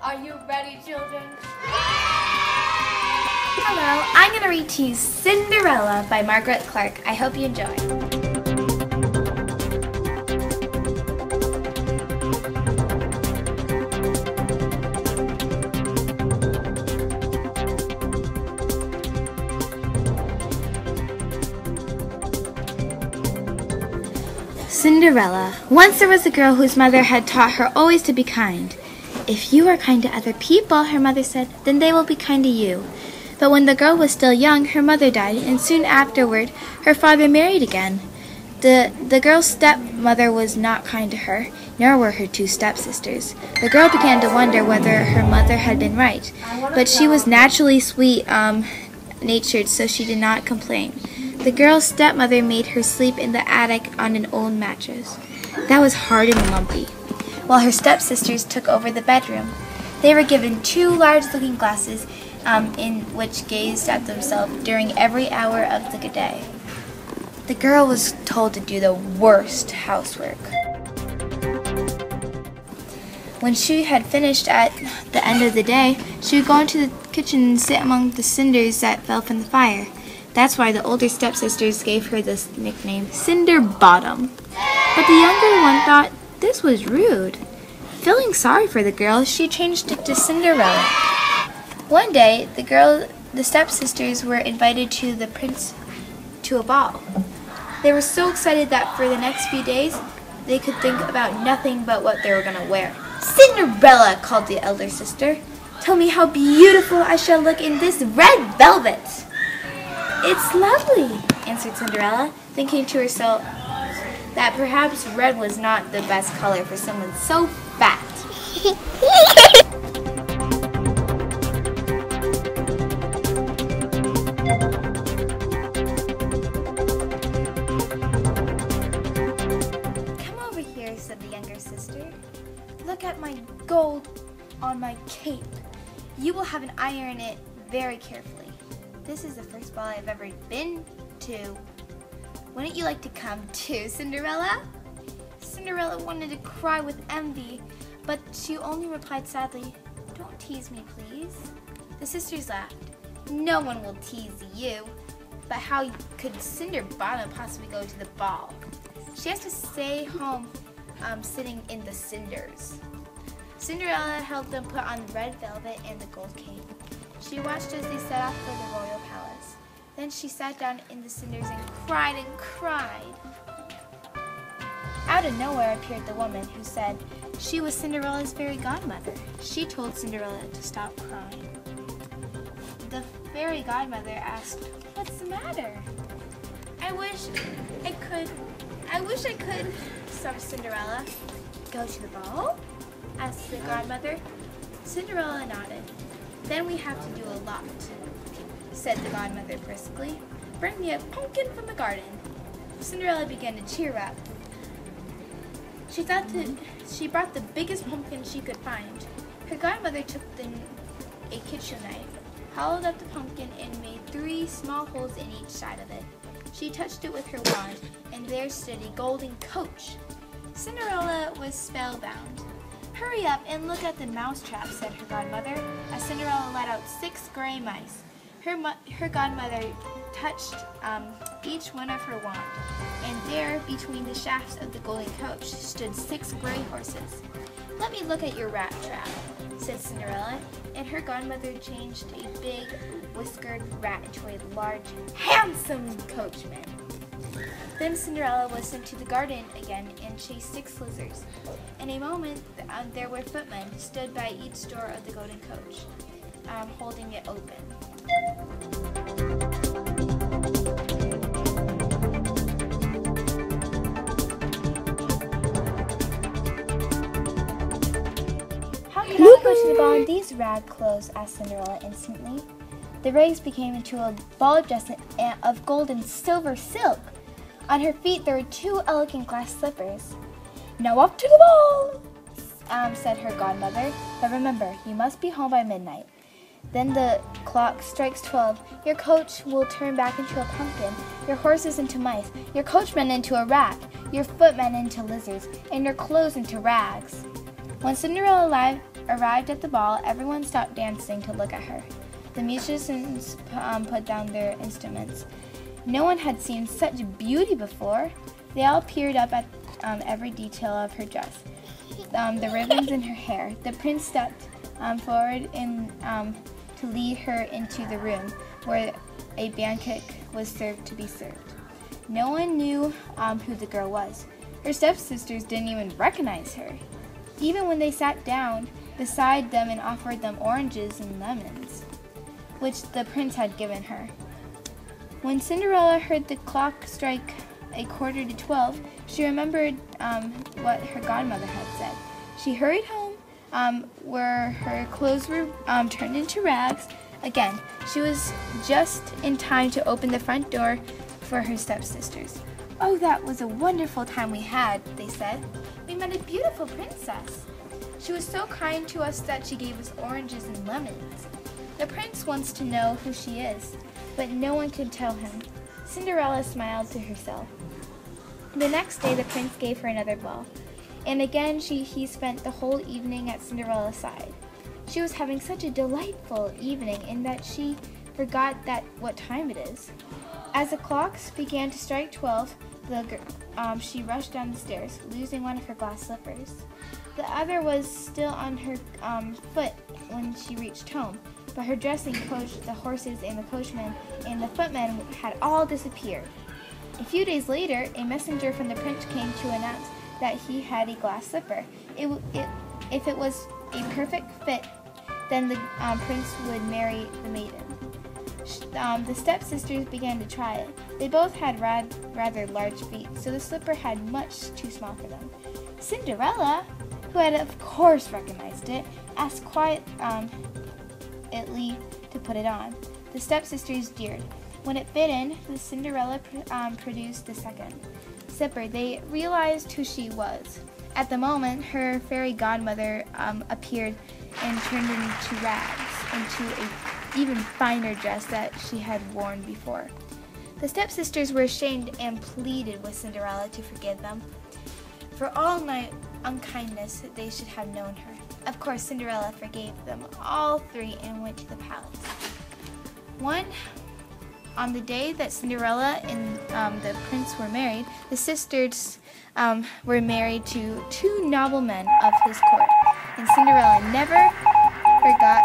Are you ready, children? Hello, I'm going to read to you Cinderella by Margaret Clark. I hope you enjoy. Cinderella. Once there was a girl whose mother had taught her always to be kind. If you are kind to other people, her mother said, then they will be kind to you. But when the girl was still young, her mother died, and soon afterward, her father married again. The girl's stepmother was not kind to her, nor were her two stepsisters. The girl began to wonder whether her mother had been right, but she was naturally sweet-natured, so she did not complain. The girl's stepmother made her sleep in the attic on an old mattress. That was hard and lumpy, while her stepsisters took over the bedroom. They were given two large looking glasses in which gazed at themselves during every hour of the day. The girl was told to do the worst housework. When she had finished at the end of the day, she would go into the kitchen and sit among the cinders that fell from the fire. That's why the older stepsisters gave her this nickname, Cinderbottom. But the younger one thought this was rude. Feeling sorry for the girl, she changed it to Cinderella. One day, the stepsisters were invited to the prince to a ball. They were so excited that for the next few days, they could think about nothing but what they were going to wear. Cinderella, called the elder sister. Tell me how beautiful I shall look in this red velvet. It's lovely, answered Cinderella, thinking to herself that perhaps red was not the best color for someone so fat. Come over here, said the younger sister. Look at my gold on my cape. You will have an eye in it very carefully. This is the first ball I've ever been to. Wouldn't you like to come too, Cinderella? Cinderella wanted to cry with envy, but she only replied sadly, don't tease me, please. The sisters laughed. No one will tease you. But how could Cinderbottom possibly go to the ball? She has to stay home sitting in the cinders. Cinderella helped them put on the red velvet and the gold cape. She watched as they set off for the royal palace. Then she sat down in the cinders and cried and cried. Out of nowhere appeared the woman who said she was Cinderella's fairy godmother. She told Cinderella to stop crying. The fairy godmother asked, what's the matter? I wish I could, sobbed Cinderella. Go to the ball? Asked the godmother. Cinderella nodded. Then we have to do a lot, said the godmother briskly. Bring me a pumpkin from the garden. Cinderella began to cheer up. She thought that she brought the biggest pumpkin she could find. Her godmother took a kitchen knife, hollowed up the pumpkin, and made 3 small holes in each side of it. She touched it with her wand, and there stood a golden coach. Cinderella was spellbound. Hurry up and look at the mousetrap, said her godmother, as Cinderella let out 6 gray mice. Her godmother touched each one of her wand, and there, between the shafts of the golden coach, stood 6 gray horses. Let me look at your rat trap, said Cinderella, and her godmother changed a big, whiskered rat into a large, handsome coachman. Then Cinderella was sent to the garden again and chased 6 lizards. In a moment, there were footmen stood by each door of the golden coach, holding it open. How can I go to the ball in these rag clothes? Asked Cinderella instantly. The rags became into a ball dress of gold and silver silk. On her feet there were 2 elegant glass slippers. Now off to the ball, said her godmother. But remember, you must be home by midnight. Then the clock strikes 12. Your coach will turn back into a pumpkin, your horses into mice, your coachman into a rat, your footmen into lizards, and your clothes into rags. When Cinderella arrived at the ball, everyone stopped dancing to look at her. The musicians put down their instruments. No one had seen such beauty before. They all peered up at every detail of her dress, the ribbons in her hair. The prince stepped forward to lead her into the room where a banquet was to be served. No one knew who the girl was. Her stepsisters didn't even recognize her, even when they sat down beside them and offered them oranges and lemons, which the prince had given her. When Cinderella heard the clock strike 11:45, she remembered what her godmother had said. She hurried home, where her clothes were turned into rags. Again, she was just in time to open the front door for her stepsisters. "Oh, that was a wonderful time we had," they said. "We met a beautiful princess. She was so kind to us that she gave us oranges and lemons. The prince wants to know who she is, but no one could tell him." Cinderella smiled to herself. The next day, the prince gave her another ball, and again he spent the whole evening at Cinderella's side. She was having such a delightful evening in that she forgot what time it is. As the clocks began to strike 12, she rushed down the stairs, losing one of her glass slippers. The other was still on her foot when she reached home, but her dressing coach, the horses, and the coachman and the footman had all disappeared. A few days later, a messenger from the prince came to announce that he had a glass slipper. If it was a perfect fit, then the prince would marry the maiden. The stepsisters began to try it. They both had rather large feet, so the slipper had much too small for them. Cinderella, who had of course recognized it, asked quietly to put it on. The stepsisters jeered. When it fit in, the Cinderella produced the second slipper. They realized who she was. At the moment, her fairy godmother appeared and turned into rags, into an even finer dress that she had worn before. The stepsisters were ashamed and pleaded with Cinderella to forgive them. For all my unkindness, they should have known her. Of course, Cinderella forgave them all three and went to the palace. On the day that Cinderella and the prince were married, the sisters were married to two noblemen of his court, and Cinderella never forgot